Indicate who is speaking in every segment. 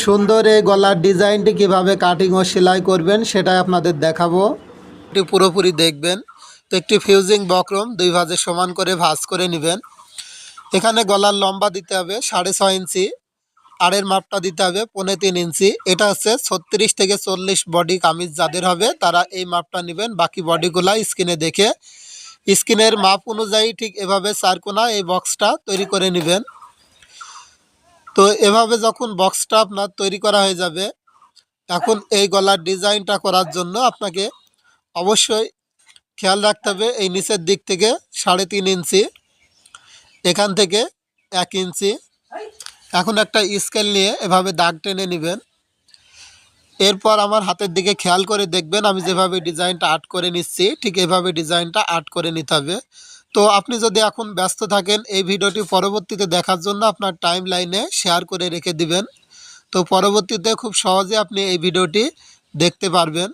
Speaker 1: সুন্দর এই গলার ডিজাইনটি কিভাবে কাটিং ও সেলাই করবেন সেটাই আপনাদের দেখাবো। এটি পুরোপুরি দেখবেন। তো একটি ফিউজিং বক্রম দুই ভাঁজে সমান করে ভাঁজ করে নেবেন। এখানে গলার লম্বা দিতে হবে 6.5 ইঞ্চি, আড়ের মাপটা দিতে হবে 3.25 ইঞ্চি। এটা হচ্ছে 36 থেকে 40 বডি কামিজ যাদের হবে তারা এই মাপটা নেবেন। বাকি বডিগুলা স্ক্রিনে দেখে স্ক্রিনের মাপ অনুযায়ী ঠিক এভাবে চারকোনা এই বক্সটা তৈরি করে নেবেন। তো এভাবে যখন বক্সটা আপনার তৈরি করা হয়ে যাবে, এখন এই গলার ডিজাইনটা করার জন্য আপনাকে অবশ্যই খেয়াল রাখতে হবে এই নিচের দিক থেকে 3.5 ইঞ্চি, এখান থেকে 1 ইঞ্চি। এখন একটা স্কেল নিয়ে এভাবে দাগ টেনে নেবেন। এরপর আমার হাতের দিকে খেয়াল করে দেখবেন আমি যেভাবে ডিজাইনটা আর্ট করে নিচ্ছি ঠিক এভাবে ডিজাইনটা আর্ট করে নিতে হবে। তো আপনি যদি এখন ব্যস্ত থাকেন এই ভিডিওটি পরবর্তীতে দেখার জন্য আপনার টাইম লাইনে শেয়ার করে রেখে দিবেন। তো পরবর্তীতে খুব সহজে আপনি এই ভিডিওটি দেখতে পারবেন।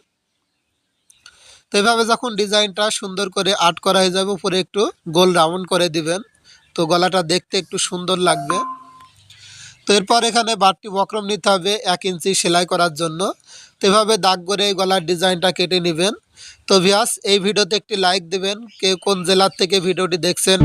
Speaker 1: তো এভাবে যখন ডিজাইনটা সুন্দর করে আর্ট করা হয়ে যাবে উপরে একটু গোল রাউন্ড করে দিবেন। তো গলাটা দেখতে একটু সুন্দর লাগবে। তো এরপর এখানে বাড়তি বক্রম নিতে হবে 1 ইঞ্চি সেলাই করার জন্য। তো এভাবে দাগ করে গলার ডিজাইনটা কেটে নেবেন। তো ভিউয়ার্স এই ভিডিওতে একটি লাইক দেবেন। কে কোন জেলার থেকে ভিডিওটি দেখছেন